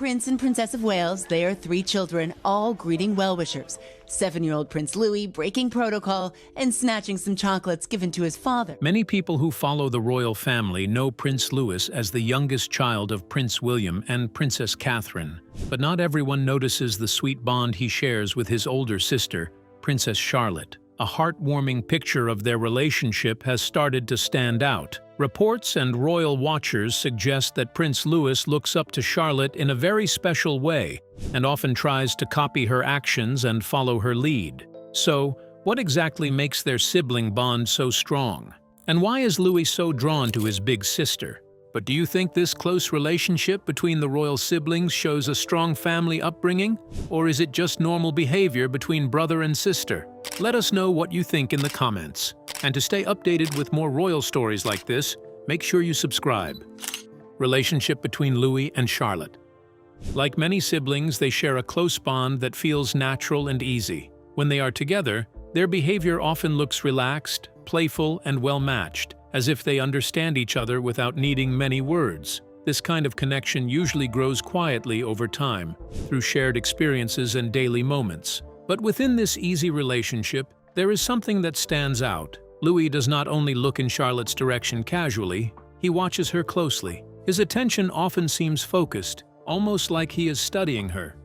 Prince and Princess of Wales, their three children, all greeting well-wishers. 7-year-old Prince Louis breaking protocol and snatching some chocolates given to his father. Many people who follow the royal family know Prince Louis as the youngest child of Prince William and Princess Catherine. But not everyone notices the sweet bond he shares with his older sister, Princess Charlotte. A heartwarming picture of their relationship has started to stand out. Reports and royal watchers suggest that Prince Louis looks up to Charlotte in a very special way and often tries to copy her actions and follow her lead. So, what exactly makes their sibling bond so strong? And why is Louis so drawn to his big sister? But do you think this close relationship between the royal siblings shows a strong family upbringing? Or is it just normal behavior between brother and sister? Let us know what you think in the comments. And to stay updated with more royal stories like this, make sure you subscribe. Relationship between Louis and Charlotte. Like many siblings, they share a close bond that feels natural and easy. When they are together, their behavior often looks relaxed, playful, and well-matched, as if they understand each other without needing many words. This kind of connection usually grows quietly over time, through shared experiences and daily moments. But within this easy relationship, there is something that stands out. Louis does not only look in Charlotte's direction casually, he watches her closely. His attention often seems focused, almost like he is studying her.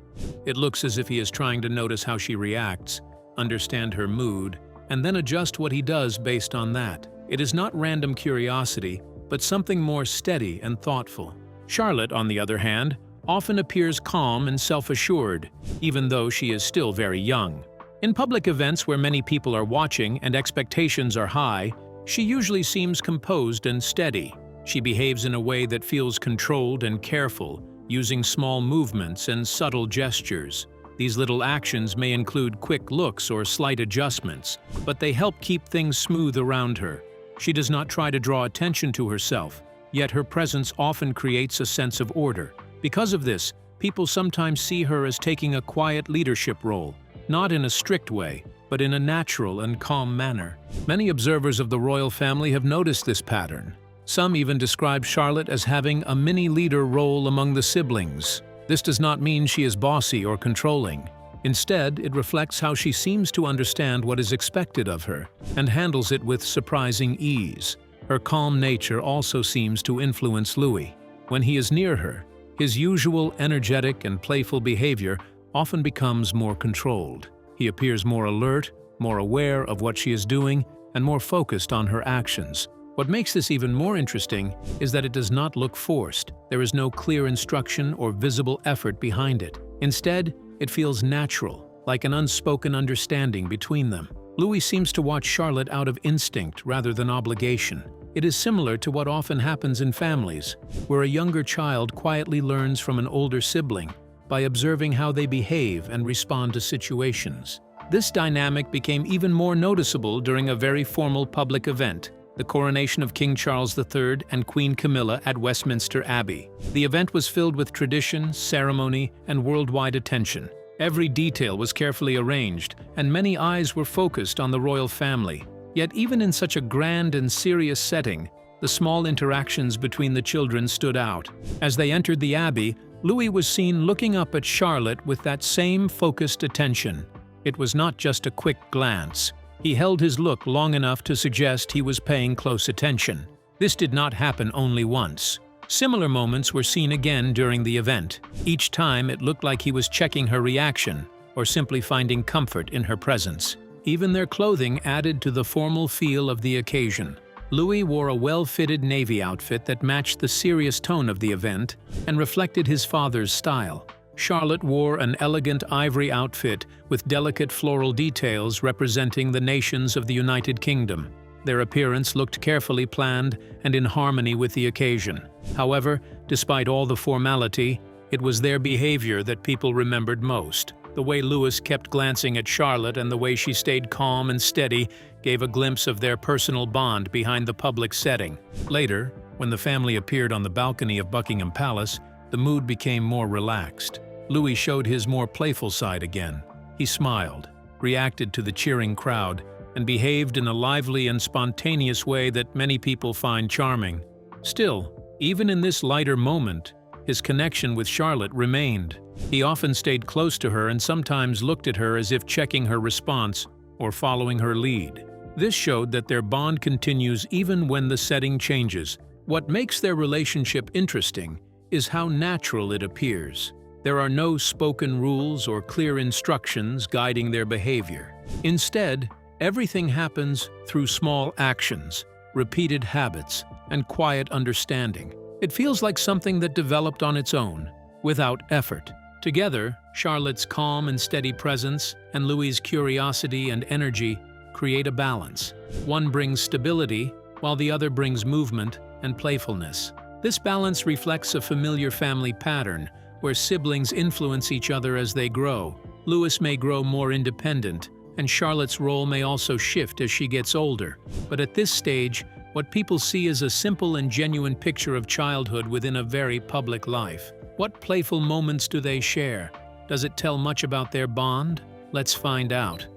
It looks as if he is trying to notice how she reacts, understand her mood, and then adjust what he does based on that. It is not random curiosity, but something more steady and thoughtful. Charlotte, on the other hand, often appears calm and self-assured, even though she is still very young. In public events where many people are watching and expectations are high, she usually seems composed and steady. She behaves in a way that feels controlled and careful, using small movements and subtle gestures. These little actions may include quick looks or slight adjustments, but they help keep things smooth around her. She does not try to draw attention to herself, yet her presence often creates a sense of order. Because of this, people sometimes see her as taking a quiet leadership role, not in a strict way, but in a natural and calm manner. Many observers of the royal family have noticed this pattern. Some even describe Charlotte as having a mini-leader role among the siblings. This does not mean she is bossy or controlling. Instead, it reflects how she seems to understand what is expected of her and handles it with surprising ease. Her calm nature also seems to influence Louis. When he is near her, his usual energetic and playful behavior often becomes more controlled. He appears more alert, more aware of what she is doing, and more focused on her actions. What makes this even more interesting is that it does not look forced. There is no clear instruction or visible effort behind it. Instead, it feels natural, like an unspoken understanding between them. Louis seems to watch Charlotte out of instinct rather than obligation. It is similar to what often happens in families, where a younger child quietly learns from an older sibling by observing how they behave and respond to situations. This dynamic became even more noticeable during a very formal public event, the coronation of King Charles III and Queen Camilla at Westminster Abbey. The event was filled with tradition, ceremony, and worldwide attention. Every detail was carefully arranged, and many eyes were focused on the royal family. Yet even in such a grand and serious setting, the small interactions between the children stood out. As they entered the Abbey, Louis was seen looking up at Charlotte with that same focused attention. It was not just a quick glance. He held his look long enough to suggest he was paying close attention. This did not happen only once. Similar moments were seen again during the event. Each time it looked like he was checking her reaction or simply finding comfort in her presence. Even their clothing added to the formal feel of the occasion. Louis wore a well-fitted navy outfit that matched the serious tone of the event and reflected his father's style. Charlotte wore an elegant ivory outfit with delicate floral details representing the nations of the United Kingdom. Their appearance looked carefully planned and in harmony with the occasion. However, despite all the formality, it was their behavior that people remembered most. The way Louis kept glancing at Charlotte and the way she stayed calm and steady gave a glimpse of their personal bond behind the public setting. Later, when the family appeared on the balcony of Buckingham Palace, the mood became more relaxed. Louis showed his more playful side again. He smiled, reacted to the cheering crowd, and behaved in a lively and spontaneous way that many people find charming. Still, even in this lighter moment, his connection with Charlotte remained. He often stayed close to her and sometimes looked at her as if checking her response or following her lead. This showed that their bond continues even when the setting changes. What makes their relationship interesting is how natural it appears. There are no spoken rules or clear instructions guiding their behavior. Instead, everything happens through small actions, repeated habits, and quiet understanding. It feels like something that developed on its own, without effort. Together, Charlotte's calm and steady presence and Louis's curiosity and energy create a balance. One brings stability, while the other brings movement and playfulness. This balance reflects a familiar family pattern, where siblings influence each other as they grow. Louis may grow more independent, and Charlotte's role may also shift as she gets older. But at this stage, what people see is a simple and genuine picture of childhood within a very public life. What playful moments do they share? Does it tell much about their bond? Let's find out.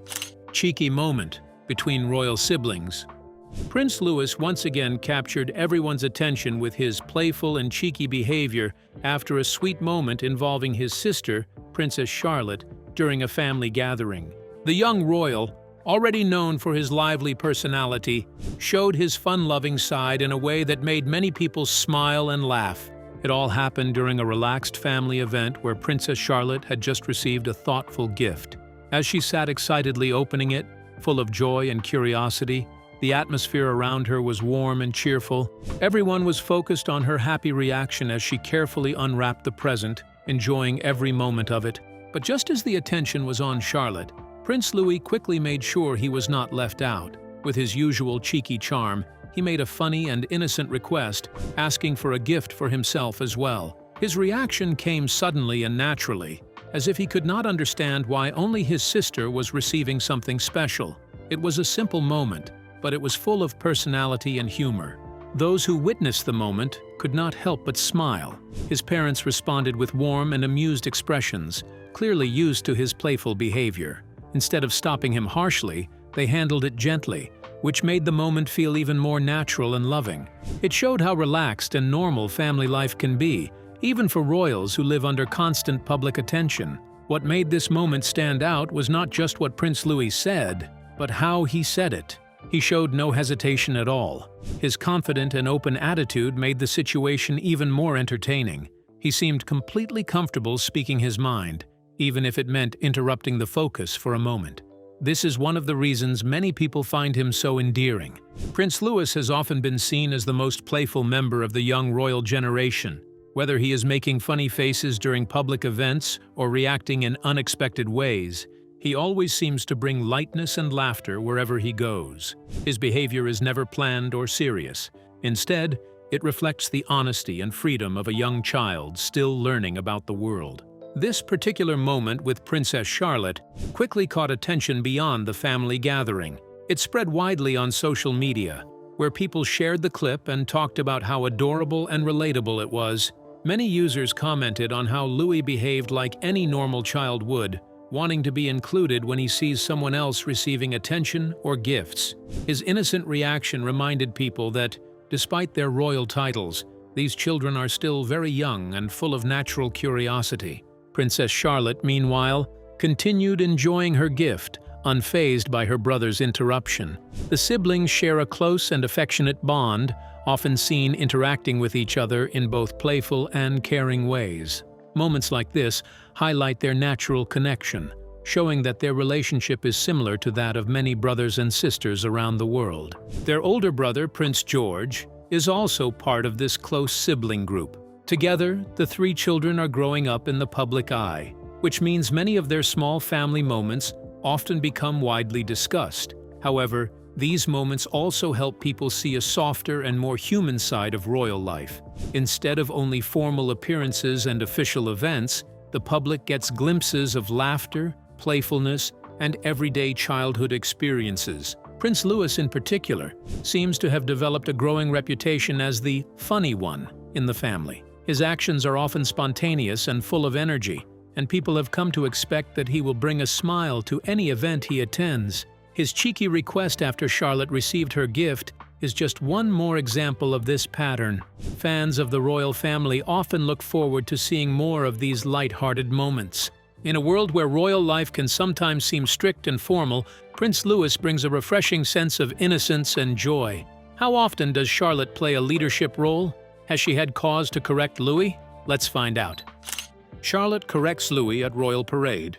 Cheeky moment between royal siblings. Prince Louis once again captured everyone's attention with his playful and cheeky behavior after a sweet moment involving his sister, Princess Charlotte, during a family gathering. The young royal, already known for his lively personality, showed his fun-loving side in a way that made many people smile and laugh. It all happened during a relaxed family event where Princess Charlotte had just received a thoughtful gift. As she sat excitedly opening it, full of joy and curiosity, the atmosphere around her was warm and cheerful. Everyone was focused on her happy reaction as she carefully unwrapped the present, enjoying every moment of it. But just as the attention was on Charlotte, Prince Louis quickly made sure he was not left out. With his usual cheeky charm, he made a funny and innocent request, asking for a gift for himself as well. His reaction came suddenly and naturally, as if he could not understand why only his sister was receiving something special. It was a simple moment, but it was full of personality and humor. Those who witnessed the moment could not help but smile. His parents responded with warm and amused expressions, clearly used to his playful behavior. Instead of stopping him harshly, they handled it gently, which made the moment feel even more natural and loving. It showed how relaxed and normal family life can be, even for royals who live under constant public attention. What made this moment stand out was not just what Prince Louis said, but how he said it. He showed no hesitation at all. His confident and open attitude made the situation even more entertaining. He seemed completely comfortable speaking his mind, even if it meant interrupting the focus for a moment. This is one of the reasons many people find him so endearing. Prince Louis has often been seen as the most playful member of the young royal generation. Whether he is making funny faces during public events or reacting in unexpected ways, he always seems to bring lightness and laughter wherever he goes. His behavior is never planned or serious. Instead, it reflects the honesty and freedom of a young child still learning about the world. This particular moment with Princess Charlotte quickly caught attention beyond the family gathering. It spread widely on social media, where people shared the clip and talked about how adorable and relatable it was. Many users commented on how Louis behaved like any normal child would, wanting to be included when he sees someone else receiving attention or gifts. His innocent reaction reminded people that, despite their royal titles, these children are still very young and full of natural curiosity. Princess Charlotte, meanwhile, continued enjoying her gift, unfazed by her brother's interruption. The siblings share a close and affectionate bond, often seen interacting with each other in both playful and caring ways. Moments like this highlight their natural connection, showing that their relationship is similar to that of many brothers and sisters around the world. Their older brother, Prince George, is also part of this close sibling group. Together, the three children are growing up in the public eye, which means many of their small family moments often become widely discussed. However, these moments also help people see a softer and more human side of royal life. Instead of only formal appearances and official events, the public gets glimpses of laughter, playfulness, and everyday childhood experiences. Prince Louis, in particular, seems to have developed a growing reputation as the funny one in the family. His actions are often spontaneous and full of energy, and people have come to expect that he will bring a smile to any event he attends. His cheeky request after Charlotte received her gift is just one more example of this pattern. Fans of the royal family often look forward to seeing more of these light-hearted moments. In a world where royal life can sometimes seem strict and formal, Prince Louis brings a refreshing sense of innocence and joy. How often does Charlotte play a leadership role? Has she had cause to correct Louis? Let's find out. Charlotte corrects Louis at royal parade.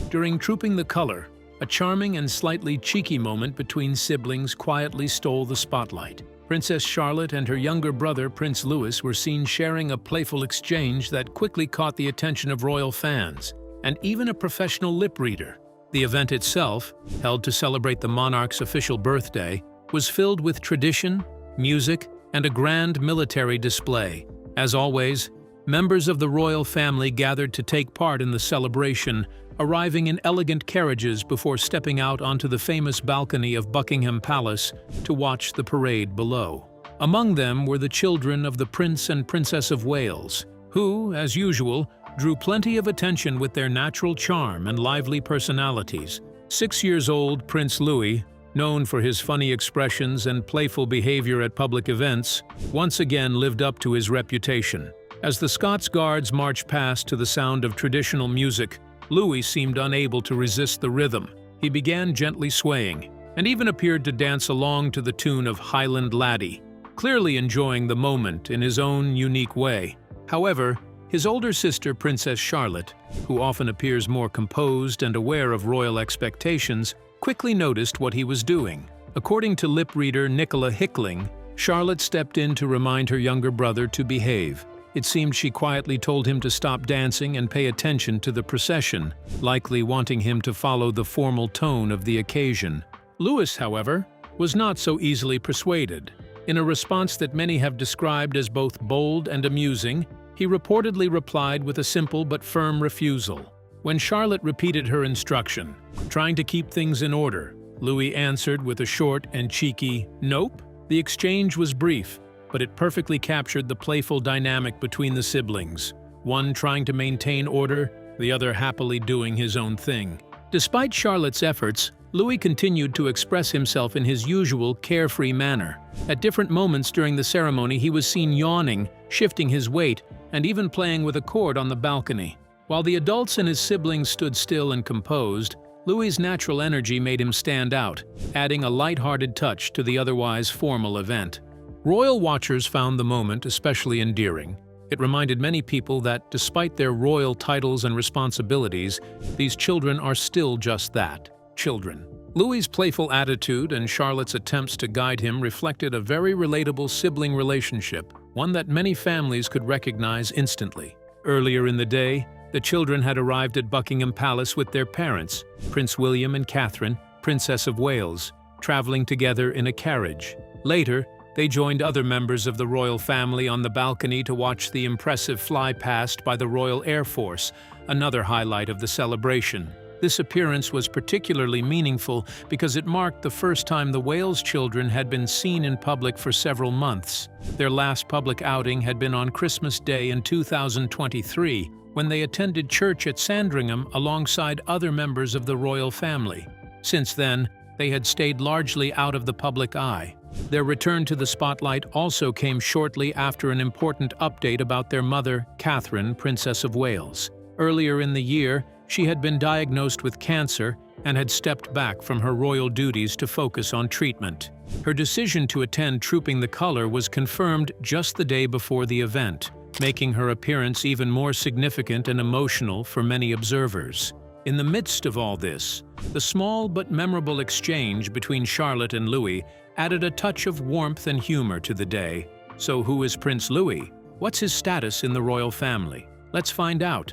During Trooping the Color, a charming and slightly cheeky moment between siblings quietly stole the spotlight. Princess Charlotte and her younger brother, Prince Louis, were seen sharing a playful exchange that quickly caught the attention of royal fans, and even a professional lip reader. The event itself, held to celebrate the monarch's official birthday, was filled with tradition, music, and a grand military display. As always, members of the royal family gathered to take part in the celebration, arriving in elegant carriages before stepping out onto the famous balcony of Buckingham Palace to watch the parade below. Among them were the children of the Prince and Princess of Wales, who, as usual, drew plenty of attention with their natural charm and lively personalities. 6-year-old Prince Louis, known for his funny expressions and playful behavior at public events, once again lived up to his reputation. As the Scots Guards marched past to the sound of traditional music, Louis seemed unable to resist the rhythm. He began gently swaying, and even appeared to dance along to the tune of Highland Laddie, clearly enjoying the moment in his own unique way. However, his older sister, Princess Charlotte, who often appears more composed and aware of royal expectations, quickly noticed what he was doing. According to lip reader Nicola Hickling, Charlotte stepped in to remind her younger brother to behave. It seemed she quietly told him to stop dancing and pay attention to the procession, likely wanting him to follow the formal tone of the occasion. Louis, however, was not so easily persuaded. In a response that many have described as both bold and amusing, he reportedly replied with a simple but firm refusal. When Charlotte repeated her instruction, trying to keep things in order, Louis answered with a short and cheeky, "Nope." The exchange was brief, but it perfectly captured the playful dynamic between the siblings, one trying to maintain order, the other happily doing his own thing. Despite Charlotte's efforts, Louis continued to express himself in his usual carefree manner. At different moments during the ceremony, he was seen yawning, shifting his weight, and even playing with a cord on the balcony. While the adults and his siblings stood still and composed, Louis's natural energy made him stand out, adding a light-hearted touch to the otherwise formal event. Royal watchers found the moment especially endearing. It reminded many people that, despite their royal titles and responsibilities, these children are still just that, children. Louis's playful attitude and Charlotte's attempts to guide him reflected a very relatable sibling relationship, one that many families could recognize instantly. Earlier in the day, the children had arrived at Buckingham Palace with their parents, Prince William and Catherine, Princess of Wales, traveling together in a carriage. Later, they joined other members of the royal family on the balcony to watch the impressive fly-past by the Royal Air Force, another highlight of the celebration. This appearance was particularly meaningful because it marked the first time the Wales children had been seen in public for several months. Their last public outing had been on Christmas Day in 2023, when they attended church at Sandringham alongside other members of the royal family. Since then, they had stayed largely out of the public eye. Their return to the spotlight also came shortly after an important update about their mother, Catherine, Princess of Wales. Earlier in the year, she had been diagnosed with cancer and had stepped back from her royal duties to focus on treatment. Her decision to attend Trooping the Color was confirmed just the day before the event, making her appearance even more significant and emotional for many observers. In the midst of all this, the small but memorable exchange between Charlotte and Louis added a touch of warmth and humor to the day. So who is Prince Louis? What's his status in the royal family? Let's find out.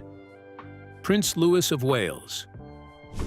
Prince Louis of Wales.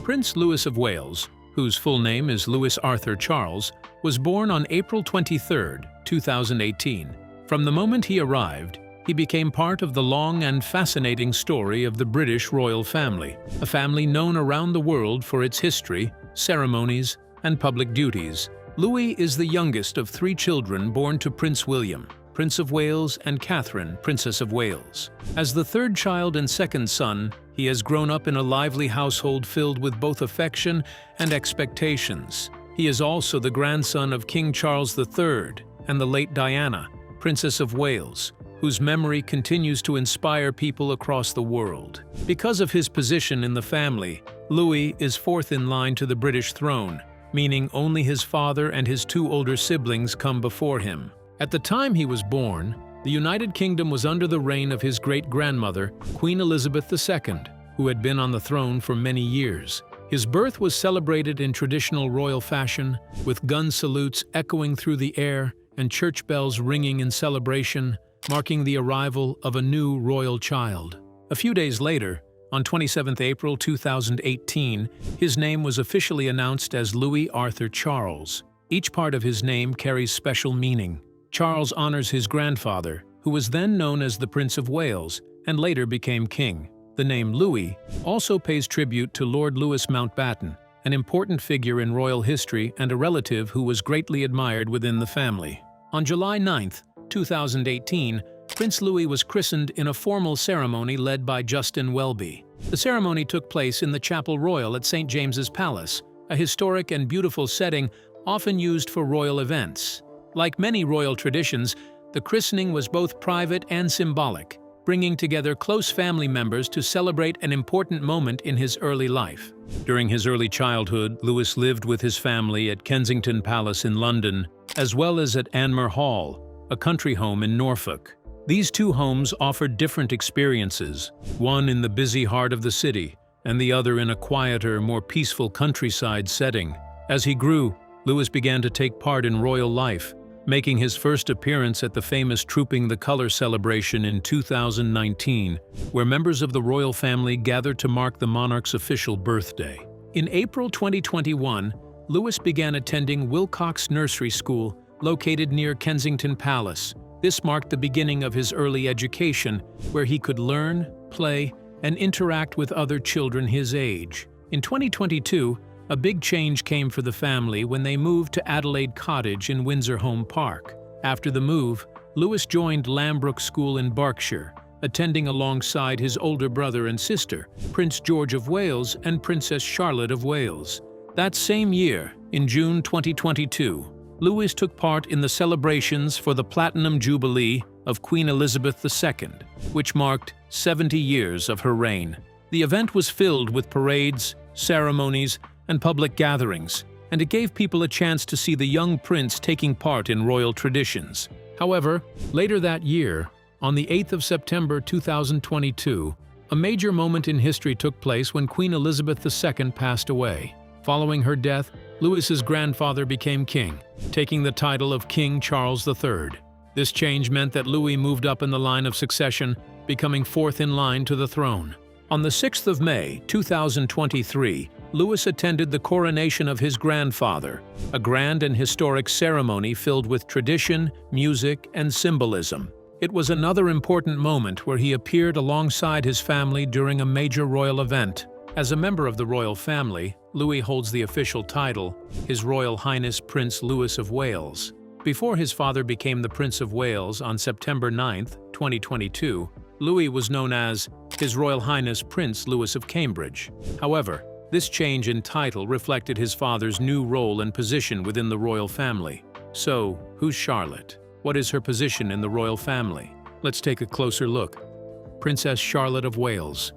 Prince Louis of Wales, whose full name is Louis Arthur Charles, was born on April 23, 2018. From the moment he arrived, he became part of the long and fascinating story of the British royal family, a family known around the world for its history, ceremonies, and public duties. Louis is the youngest of 3 children born to Prince William, Prince of Wales, and Catherine, Princess of Wales. As the 3rd child and 2nd son, he has grown up in a lively household filled with both affection and expectations. He is also the grandson of King Charles III and the late Diana, Princess of Wales, whose memory continues to inspire people across the world. Because of his position in the family, Louis is fourth in line to the British throne, meaning only his father and his two older siblings come before him. At the time he was born, the United Kingdom was under the reign of his great-grandmother, Queen Elizabeth II, who had been on the throne for many years. His birth was celebrated in traditional royal fashion, with gun salutes echoing through the air and church bells ringing in celebration, marking the arrival of a new royal child. A few days later, on 27 April 2018, his name was officially announced as Louis Arthur Charles. Each part of his name carries special meaning. Charles honors his grandfather, who was then known as the Prince of Wales and later became king. The name Louis also pays tribute to Lord Louis Mountbatten, an important figure in royal history and a relative who was greatly admired within the family. On July 9, 2018, Prince Louis was christened in a formal ceremony led by Justin Welby. The ceremony took place in the Chapel Royal at St. James's Palace, a historic and beautiful setting often used for royal events. Like many royal traditions, the christening was both private and symbolic, bringing together close family members to celebrate an important moment in his early life. During his early childhood, Louis lived with his family at Kensington Palace in London, as well as at Anmer Hall, a country home in Norfolk. These two homes offered different experiences, one in the busy heart of the city, and the other in a quieter, more peaceful countryside setting. As he grew, Louis began to take part in royal life, making his first appearance at the famous Trooping the Colour celebration in 2019, where members of the royal family gathered to mark the monarch's official birthday. In April 2021, Louis began attending Wilcox Nursery School, located near Kensington Palace. This marked the beginning of his early education, where he could learn, play, and interact with other children his age. In 2022, a big change came for the family when they moved to Adelaide Cottage in Windsor Home Park. After the move, Louis joined Lambrook School in Berkshire, attending alongside his older brother and sister, Prince George of Wales and Princess Charlotte of Wales. That same year, in June 2022, Louis took part in the celebrations for the Platinum Jubilee of Queen Elizabeth II, which marked 70 years of her reign. The event was filled with parades, ceremonies, and public gatherings, and it gave people a chance to see the young prince taking part in royal traditions. However, later that year, on the 8th of September 2022, a major moment in history took place when Queen Elizabeth II passed away. Following her death, Louis's grandfather became king, taking the title of King Charles III. This change meant that Louis moved up in the line of succession, becoming fourth in line to the throne. On the 6th of May 2023, Louis attended the coronation of his grandfather, a grand and historic ceremony filled with tradition, music, and symbolism. It was another important moment where he appeared alongside his family during a major royal event. As a member of the royal family, Louis holds the official title, His Royal Highness Prince Louis of Wales. Before his father became the Prince of Wales on September 9, 2022, Louis was known as His Royal Highness Prince Louis of Cambridge. However, this change in title reflected his father's new role and position within the royal family. So, who's Charlotte? What is her position in the royal family? Let's take a closer look. Princess Charlotte of Wales.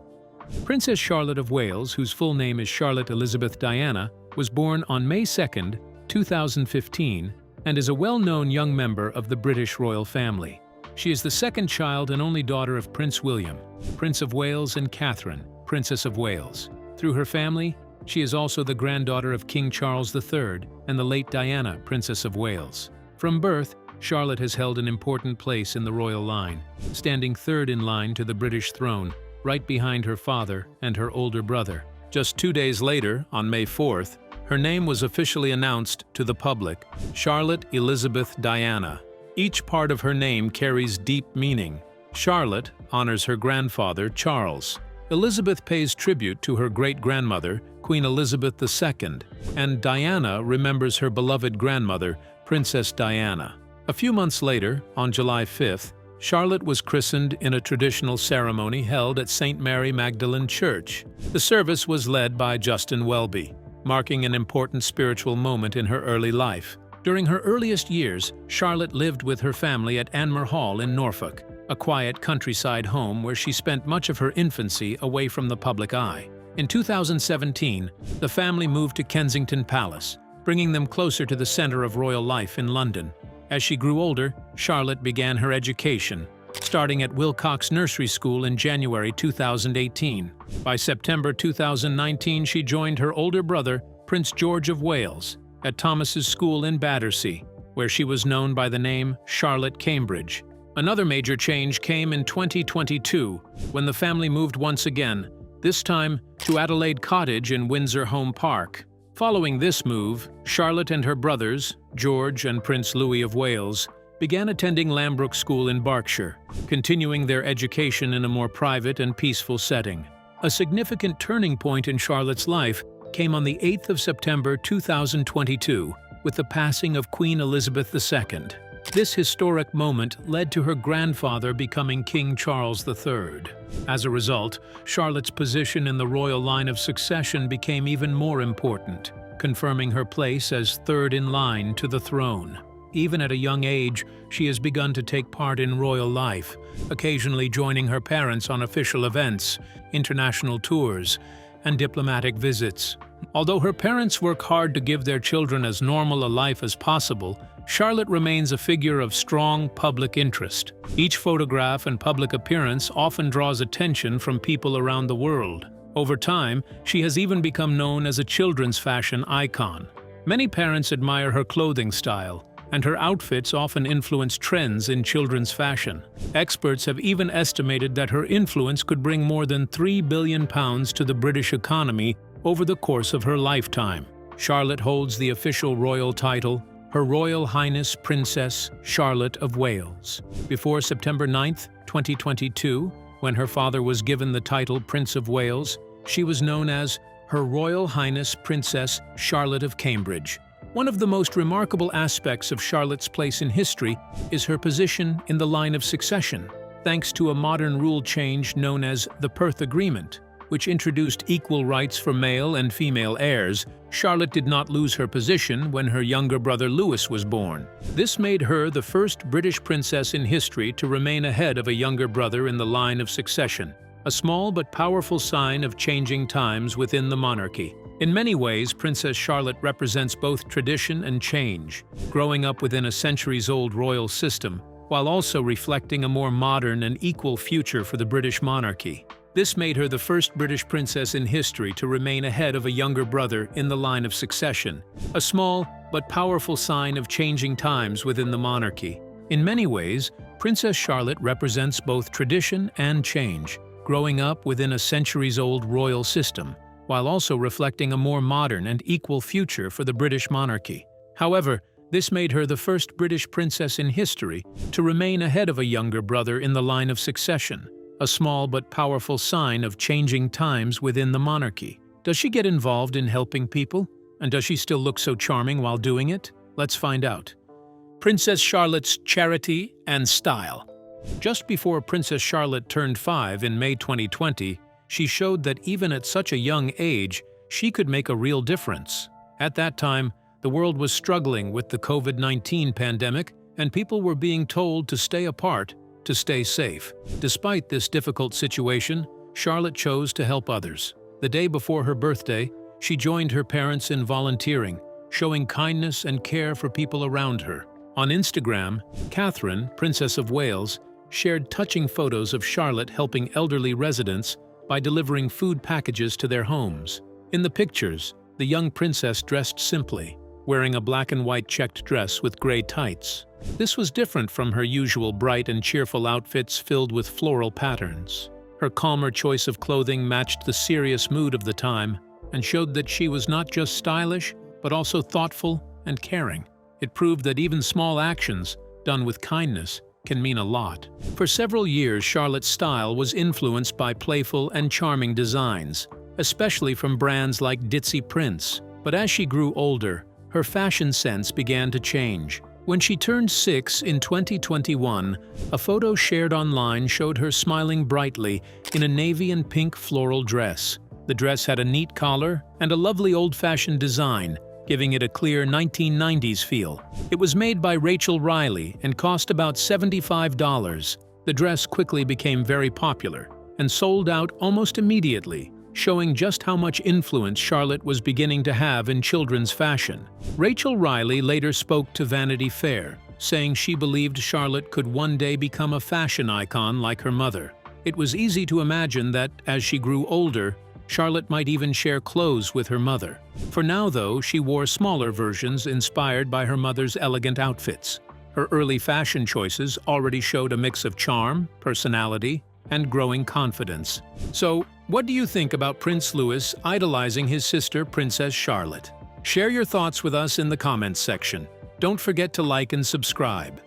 Princess Charlotte of Wales, whose full name is Charlotte Elizabeth Diana, was born on May 2, 2015, and is a well-known young member of the British royal family. She is the second child and only daughter of Prince William, Prince of Wales, and Catherine, Princess of Wales. Through her family, she is also the granddaughter of King Charles III and the late Diana, Princess of Wales. From birth, Charlotte has held an important place in the royal line, standing third in line to the British throne, right behind her father and her older brother. Just 2 days later, on May 4th, her name was officially announced to the public, Charlotte Elizabeth Diana. Each part of her name carries deep meaning. Charlotte honors her grandfather, Charles. Elizabeth pays tribute to her great-grandmother, Queen Elizabeth II, and Diana remembers her beloved grandmother, Princess Diana. A few months later, on July 5th, Charlotte was christened in a traditional ceremony held at St. Mary Magdalene Church. The service was led by Justin Welby. marking an important spiritual moment in her early life. During her earliest years, Charlotte lived with her family at Anmer Hall in Norfolk, a quiet countryside home where she spent much of her infancy away from the public eye. In 2017, the family moved to Kensington Palace, bringing them closer to the center of royal life in London. As she grew older, Charlotte began her education, starting at Wilcox Nursery School in January 2018. By September 2019, she joined her older brother, Prince George of Wales, at Thomas's School in Battersea, where she was known by the name Charlotte Cambridge. Another major change came in 2022, when the family moved once again, this time to Adelaide Cottage in Windsor Home Park. Following this move, Charlotte and her brothers, George and Prince Louis of Wales, began attending Lambrook School in Berkshire, continuing their education in a more private and peaceful setting. A significant turning point in Charlotte's life came on the 8th of September 2022 with the passing of Queen Elizabeth II. This historic moment led to her grandfather becoming King Charles III. As a result, Charlotte's position in the royal line of succession became even more important, confirming her place as third in line to the throne. Even at a young age, she has begun to take part in royal life, occasionally joining her parents on official events, international tours, and diplomatic visits. Although her parents work hard to give their children as normal a life as possible, Charlotte remains a figure of strong public interest. Each photograph and public appearance often draws attention from people around the world. Over time, she has even become known as a children's fashion icon. Many parents admire her clothing style, and her outfits often influence trends in children's fashion. Experts have even estimated that her influence could bring more than £3 billion to the British economy over the course of her lifetime. Charlotte holds the official royal title, Her Royal Highness Princess Charlotte of Wales. Before September 9, 2022, when her father was given the title Prince of Wales, she was known as Her Royal Highness Princess Charlotte of Cambridge. One of the most remarkable aspects of Charlotte's place in history is her position in the line of succession. Thanks to a modern rule change known as the Perth Agreement, which introduced equal rights for male and female heirs, Charlotte did not lose her position when her younger brother Louis was born. This made her the first British princess in history to remain ahead of a younger brother in the line of succession, a small but powerful sign of changing times within the monarchy. In many ways, Princess Charlotte represents both tradition and change, growing up within a centuries-old royal system, while also reflecting a more modern and equal future for the British monarchy. This made her the first British princess in history to remain ahead of a younger brother in the line of succession, a small but powerful sign of changing times within the monarchy. In many ways, Princess Charlotte represents both tradition and change, growing up within a centuries-old royal system, while also reflecting a more modern and equal future for the British monarchy. However, this made her the first British princess in history to remain ahead of a younger brother in the line of succession, a small but powerful sign of changing times within the monarchy. Does she get involved in helping people? And does she still look so charming while doing it? Let's find out. Princess Charlotte's charity and style. Just before Princess Charlotte turned 5 in May 2020, she showed that even at such a young age, she could make a real difference. At that time, the world was struggling with the COVID-19 pandemic, and people were being told to stay apart, to stay safe. Despite this difficult situation, Charlotte chose to help others. The day before her birthday, she joined her parents in volunteering, showing kindness and care for people around her. On Instagram, Catherine, Princess of Wales, shared touching photos of Charlotte helping elderly residents by delivering food packages to their homes. In the pictures, the young princess dressed simply, wearing a black and white checked dress with gray tights. This was different from her usual bright and cheerful outfits filled with floral patterns. Her calmer choice of clothing matched the serious mood of the time and showed that she was not just stylish, but also thoughtful and caring. It proved that even small actions, done with kindness, can mean a lot. For several years, Charlotte's style was influenced by playful and charming designs, especially from brands like Ditzy Prince. But as she grew older, her fashion sense began to change. When she turned 6 in 2021, a photo shared online showed her smiling brightly in a navy and pink floral dress. The dress had a neat collar and a lovely old-fashioned design, giving it a clear 1990s feel. It was made by Rachel Riley and cost about $75. The dress quickly became very popular and sold out almost immediately, showing just how much influence Charlotte was beginning to have in children's fashion. Rachel Riley later spoke to Vanity Fair, saying she believed Charlotte could one day become a fashion icon like her mother. It was easy to imagine that, as she grew older, Charlotte might even share clothes with her mother. For now, though, she wore smaller versions inspired by her mother's elegant outfits. Her early fashion choices already showed a mix of charm, personality, and growing confidence. So, what do you think about Prince Louis idolizing his sister, Princess Charlotte? Share your thoughts with us in the comments section. Don't forget to like and subscribe.